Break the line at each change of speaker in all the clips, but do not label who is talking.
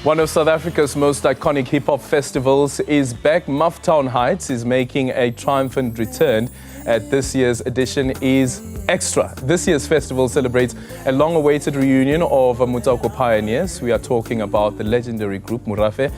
One of South Africa's most iconic hip-hop festivals is back. Maftown Heights is making a triumphant return at this year's edition is Extra. This year's festival celebrates a long-awaited reunion of Motswako pioneers. We are talking about the legendary group Morafe.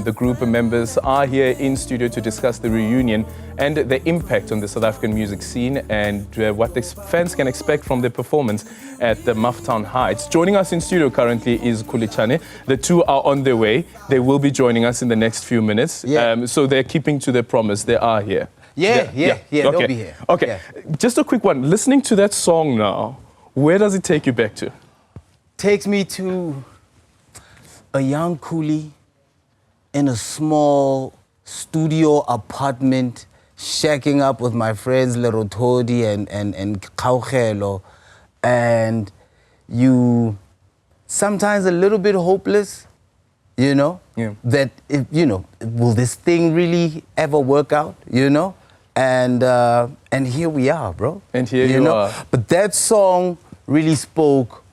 The group members are here in studio to discuss the reunion and the impact on the South African music scene and what the fans can expect from their performance at the Maftown Heights. Joining us in studio currently is Kulichane. The two are on their way. They will be joining us in the next few minutes.
Yeah.
So they're keeping to their promise. They are here.
Yeah,
okay.
they'll be here.
Okay,
Yeah.
Just a quick one. Listening to that song now, where does it take you back to?
Takes me to a young coolie in a small studio apartment, shacking up with my friends Little Todi and Kaugelo, and you sometimes a little bit hopeless, you know, that will this thing really ever work out, you know? And here we are, bro.
And here you are.
But that song really spoke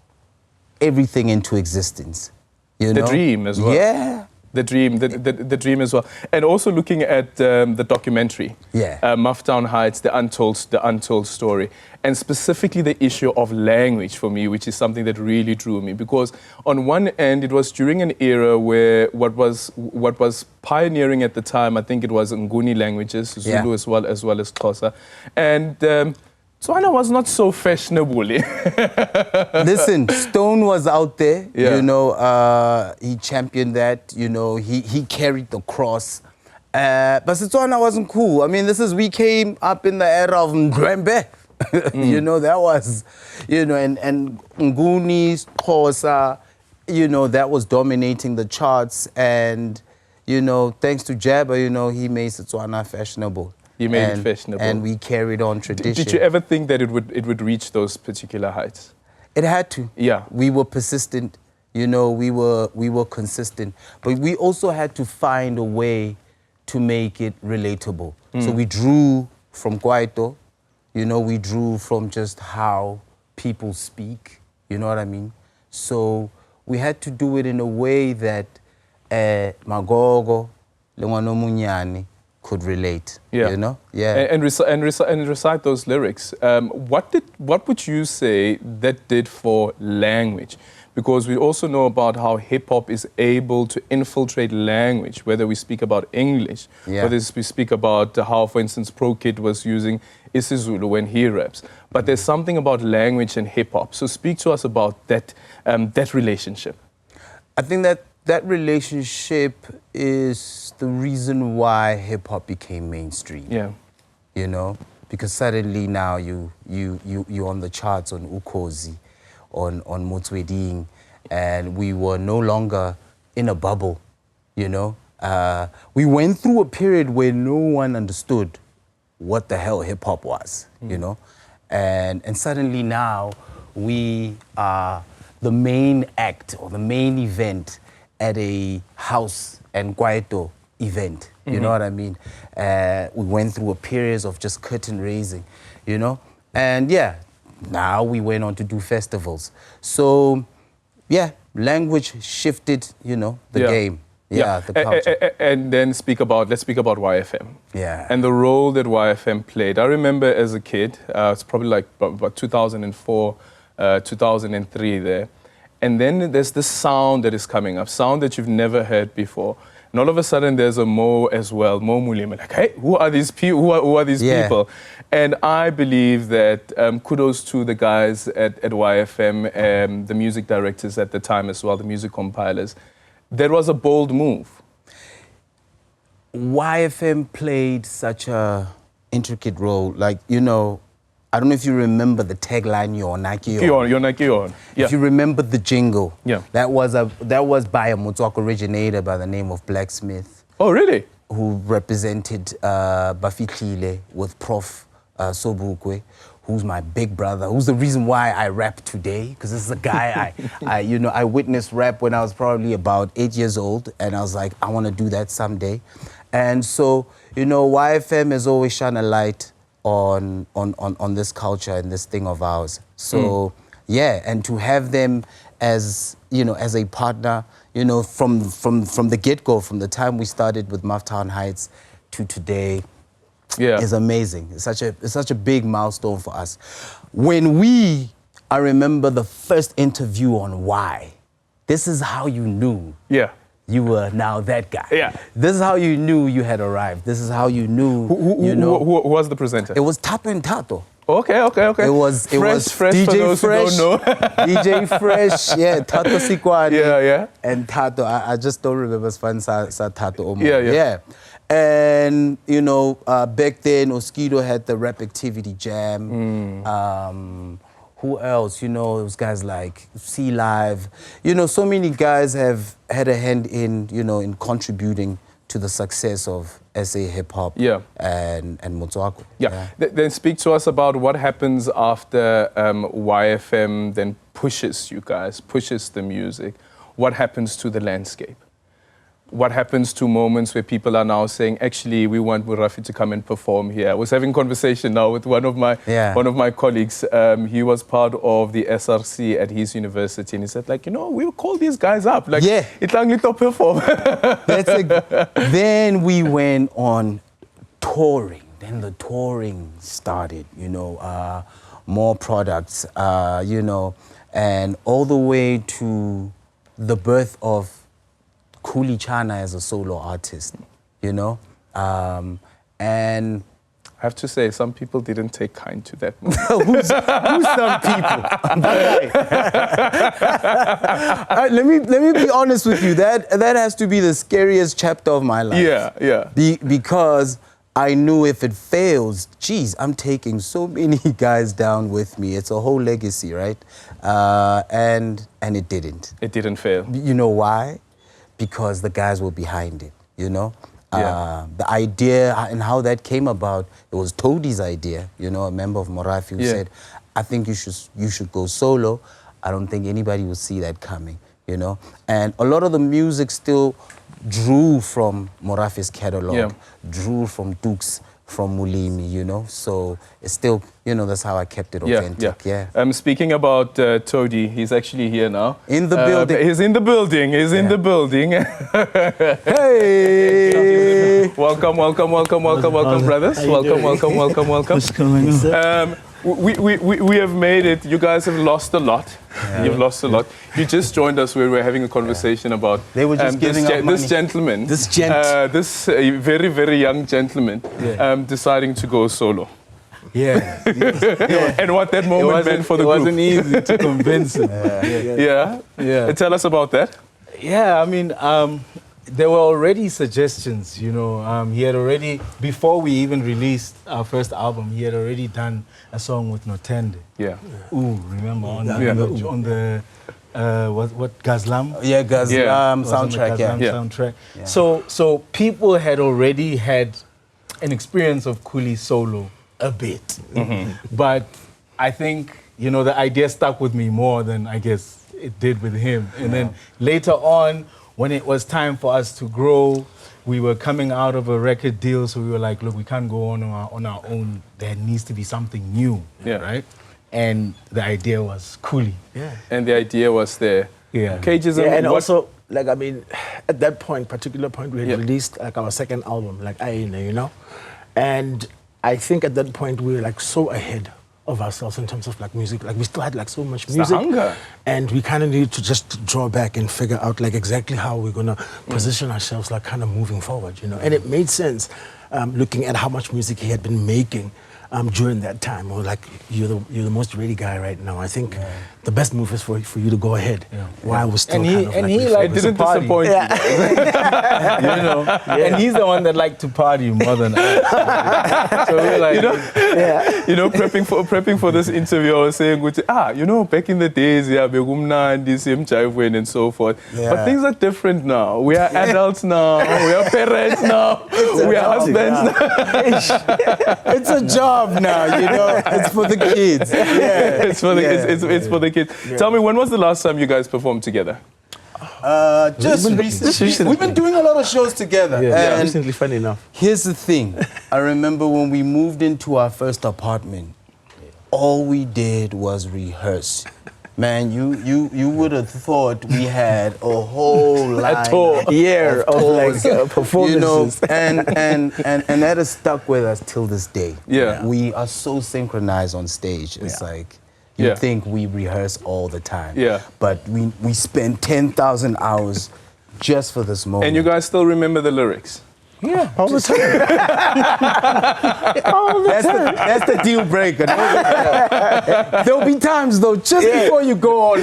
everything into existence. You know?
The dream as well.
Yeah.
The dream as well. And also looking at the documentary, Maftown Heights, the untold story, and specifically the issue of language for me, which is something that really drew me, because on one end it was during an era where what was pioneering at the time, I think it was Nguni languages, Zulu as well as Xhosa, and Tswana was not so fashionable.
Listen, Stone was out there, you know, he championed that, you know, he carried the cross. But Tswana wasn't cool. I mean, we came up in the era of Ndwembe. You know, that was, you know, and Nguni, Xhosa, you know, that was dominating the charts. And, you know, thanks to Jabba, you know, he made Tswana fashionable.
You made it fashionable.
And we carried on tradition.
Did you ever think that it would reach those particular heights?
It had to.
Yeah.
We were persistent, you know, we were consistent. But we also had to find a way to make it relatable. So we drew from Kwaito, you know, we drew from just how people speak, you know what I mean? So we had to do it in a way that Magogo, Lengwano Munyani, could relate, you know? Yeah.
And recite those lyrics. What would you say that did for language? Because we also know about how hip-hop is able to infiltrate language, whether we speak about English, whether we speak about how, for instance, Pro Kid was using isiZulu when he raps. But there's something about language and hip-hop. So speak to us about that relationship.
I think that relationship is the reason why hip-hop became mainstream.
Yeah.
You know, because suddenly now you're on the charts on Ukhozi, on Motswako, and we were no longer in a bubble, you know. We went through a period where no one understood what the hell hip-hop was, you know. And suddenly now we are the main act or the main event at a house and Kwaito event, you know what I mean? We went through a period of just curtain raising, you know? And yeah, now we went on to do festivals. So yeah, language shifted, you know, the game. Yeah, the culture.
And then let's speak about YFM.
Yeah.
And the role that YFM played. I remember as a kid, it's probably like about 2004, 2003 there. And then there's this sound that is coming up, sound that you've never heard before. And all of a sudden there's a Mo as well, Mo Mulima, like, hey, who are these people? Who are these people? And I believe that kudos to the guys at YFM, the music directors at the time as well, the music compilers. That was a bold move.
YFM played such a intricate role. Like, you know, I don't know if you remember the tagline,
Yona.
If you remember the jingle, that was by a Motswako originator by the name of Blacksmith.
Oh, really?
Who represented Bafitlile with Prof Sobukwe, who's my big brother, who's the reason why I rap today, because this is a guy I witnessed rap when I was probably about 8 years old, and I was like, I want to do that someday. And so, you know, YFM has always shone a light on this culture and this thing of ours. So yeah, and to have them as, you know, as a partner, you know, from the get-go, from the time we started with Maftown Heights to today, is amazing. It's such a big milestone for us. I remember the first interview on Why. This is how you knew. You were now that guy. This is how you knew you had arrived. This is how you knew.
Who was the presenter?
It was Tato and Tato.
Okay.
It was
Fresh
DJ
for those
Fresh,
who don't know.
DJ Fresh, Tato Sikwani.
Yeah.
And Tato, I just don't remember Span Sa Tato Omo.
Yeah.
And, you know, back then, Oskido had the Rap Activity Jam. Who else? You know, it was guys like C Live. You know, so many guys have had a hand in, you know, in contributing to the success of SA hip-hop and Motswako.
Then speak to us about what happens after YFM then pushes you guys, pushes the music. What happens to the landscape? What happens to moments where people are now saying, actually, we want Morafe to come and perform here? I was having a conversation now with one of my colleagues. He was part of the SRC at his university, and he said, like, you know, we'll call these guys up. Like, it's only to perform.
Then we went on touring. Then the touring started, you know, more products, you know, and all the way to the birth of Kuli Chana as a solo artist, you know, and
I have to say, some people didn't take kind to that.
who's some people? Let me be honest with you. That has to be the scariest chapter of my life. Because I knew if it fails, geez, I'm taking so many guys down with me. It's a whole legacy, right? And it didn't.
It didn't fail.
You know why? Because the guys were behind it, you know? The idea and how that came about, it was Toadie's idea, you know, a member of Morafe who said, I think you should go solo. I don't think anybody will see that coming, you know? And a lot of the music still drew from Morafe's catalog, drew from Dukes, from Mulimi, you know? So it's still, you know, that's how I kept it authentic.
Speaking about Toadie, he's actually here now.
In the building.
He's in the building. He's in the building.
Hey!
Welcome, brothers. Welcome.
What's going on?
We have made it. You guys have lost a lot. You've lost a lot. You just joined us where we were having a conversation about
they were just giving up money.
This gentleman,
this
very, very young gentleman, deciding to go solo. And what that moment meant for the group.
It wasn't easy to convince him.
Tell us about that.
Yeah, I mean, there were already suggestions, you know. He had already, before we even released our first album, he had already done a song with Notende. Ooh, remember on the what Gazlam?
Gazlam soundtrack.
Soundtrack. So people had already had an experience of Kuli solo a bit, but I think, you know, the idea stuck with me more than I guess it did with him. And then later on, when it was time for us to grow, we were coming out of a record deal, so we were like, look, we can't go on our own. There needs to be something new, right? And the idea was Kuli.
And the idea was there. Cages
and also, like, I mean, at that particular point, we had released like our second album, like Aina, you know? And I think at that point, we were like so ahead of ourselves in terms of like music. Like we still had like so much music.
The hunger.
And we kind of needed to just draw back and figure out like exactly how we're gonna position ourselves like kind of moving forward, you know. And it made sense looking at how much music he had been making during that time. Or like, you're the most ready guy right now. I think the best move is for you to go ahead. While we're still
and he
didn't disappoint you.
You know, and he's the one that liked to party more than I. So we're like,
you know, prepping for this interview, I was saying, you know, back in the days, and so forth. But things are different now. We are adults now. We are parents now. We are husbands now.
It's a job now, you know. It's for the kids.
It's for the kids. Tell me, when was the last time you guys performed together?
Just recently. We've been doing a lot of shows together.
And recently, funny enough.
Here's the thing. I remember when we moved into our first apartment, all we did was rehearse. Man, you would have thought we had a whole
year of like performances.
You know, and that has stuck with us till this day.
Yeah.
We are so synchronized on stage. It's like you think we rehearse all the time.
Yeah.
But we spend 10,000 hours just for this moment.
And you guys still remember the lyrics?
Yeah, all the time.
That's the deal breaker. There'll be times though, just before you go on,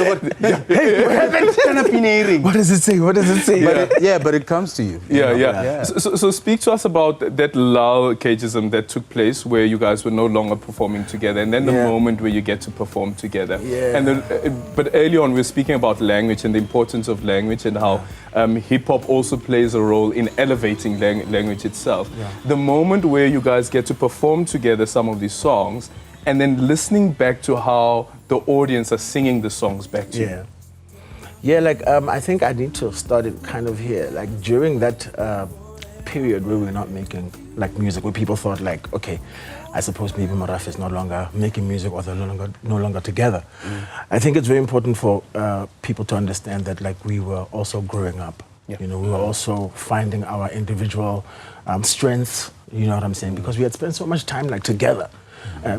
What does it say? What does it say?
But it comes to you.
Yeah. So speak to us about that lull cageism that took place where you guys were no longer performing together, and then the moment where you get to perform together.
Yeah.
And but early on we were speaking about language and the importance of language and how hip hop also plays a role in elevating language itself. The moment where you guys get to perform together some of these songs and then listening back to how the audience are singing the songs back to you.
Yeah, like I think I need to start it kind of here. Like during that period where we're not making like music, where people thought like, okay, I suppose maybe Morafe is no longer making music or they're no longer together. I think it's very important for people to understand that like we were also growing up. You know, we were also finding our individual strengths, you know what I'm saying? Because we had spent so much time like together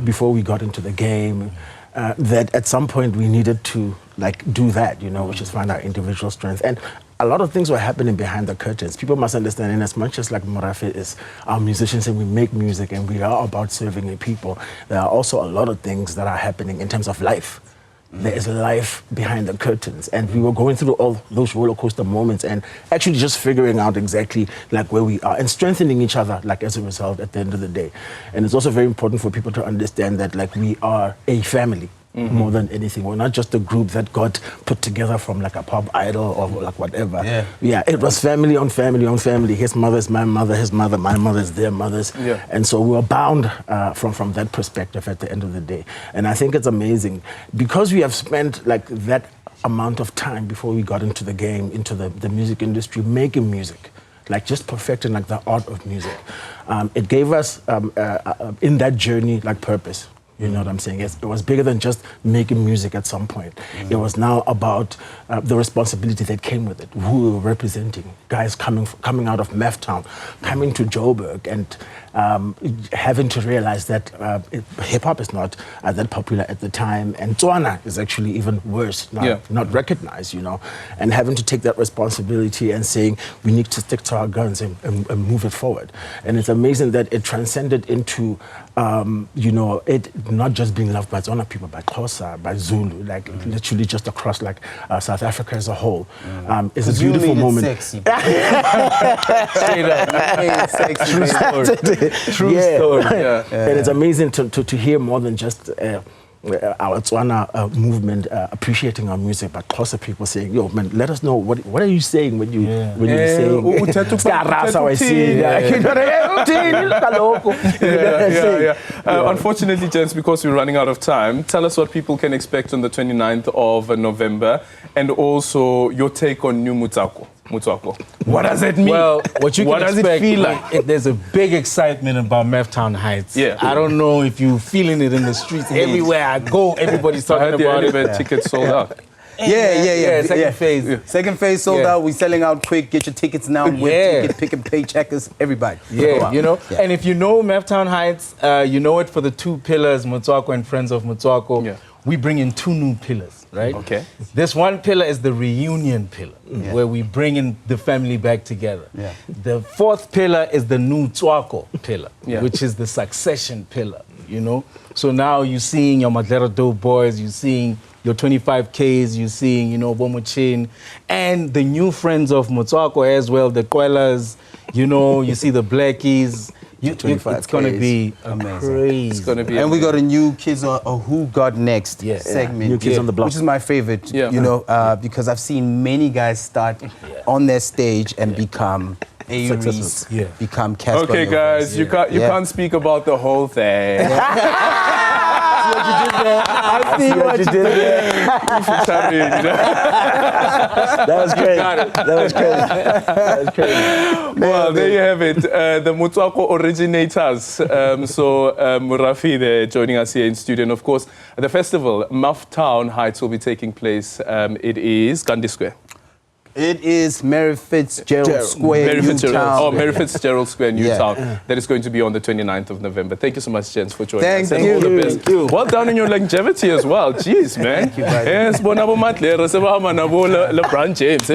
before we got into the game that at some point we needed to like do that, you know, which is find our individual strengths. And a lot of things were happening behind the curtains. People must understand, and as much as like Morafe is our musicians and we make music and we are about serving the people, there are also a lot of things that are happening in terms of life. There is life behind the curtains, and we were going through all those roller coaster moments and actually just figuring out exactly like where we are and strengthening each other like as a result at the end of the day. And it's also very important for people to understand that like we are a family. More than anything, we're not just a group that got put together from like a pop idol or like whatever. Yeah, it was family on family on family. His mother's my mother, his mother, my mother's their mothers. And so we were bound from that perspective at the end of the day. And I think it's amazing because we have spent like that amount of time before we got into the game, into the music industry, making music. Like just perfecting like the art of music. It gave us in that journey like purpose. You know what I'm saying? It was bigger than just making music at some point. It was now about the responsibility that came with it, who we were representing, guys coming out of Maftown, coming to Joburg and having to realize that hip-hop is not that popular at the time, and Tswana is actually even worse, not recognized, you know, and having to take that responsibility and saying we need to stick to our guns and move it forward. And it's amazing that it transcended into, you know, it not just being loved by Tswana people, by Xhosa, by Zulu, like literally just across like South Africa as a whole. It's a beautiful moment.
Sexy.
Straight up.
Sexy.
True story. True story.
And it's amazing to hear more than just our Tswana movement appreciating our music, but Xhosa people saying, "Yo, man, let us know what are you saying when you saying."
Unfortunately, gents, because we're running out of time, tell us what people can expect on the 29th of November, and also your take on new Motswako. What does it mean?
Well, what you can
does
expect,
it feel like?
There's a big excitement about Maftown Heights. I don't know if you're feeling it in the streets. Everywhere I go, everybody's talking about it.
Tickets sold out.
Second phase.
Second phase sold out. We're selling out quick. Get your tickets now. Ticket, pick and pay, checkers, everybody.
You know. And if you know Maftown Heights, you know it for the two pillars, Motswako and Friends of Motswako. We bring in two new pillars, right?
Okay.
This one pillar is the reunion pillar, where we bring in the family back together. The fourth pillar is the Newzroom pillar, which is the succession pillar, you know? So now you're seeing your Madlera Dope Boys, you're seeing your 25Ks, you're seeing, you know, Bomochin, and the new Friends of Motswako as well, the Quellas, you know, you see the Blackies. It's going to be amazing. Crazy.
It's going to be
and we got a new Kids or Who Got Next segment.
New Kids on the Block.
Which is my favorite, you know, because I've seen many guys start on their stage and become Aries, become Casper.
Okay, guys, you can't speak about the whole thing.
I see what you did there.
featuring, you know.
That was crazy.
Got it.
That was crazy. That was crazy.
Well, there you have it. The Motswako originators. Morafe there joining us here in studio. And of course, the festival, Maftown Heights, will be taking place. It is Gandhi Square.
It is Mary Fitzgerald Square,
Mary Fitzgerald.
Newtown.
Oh, Mary Fitzgerald Square, Newtown.
Yeah.
That is going to be on the 29th of November. Thank you so much, gents, for joining us.
Thank
And
you.
all the best.
Thank you.
Well done in your longevity as well. Jeez, man.
Thank you, buddy.
Yes, LeBron James.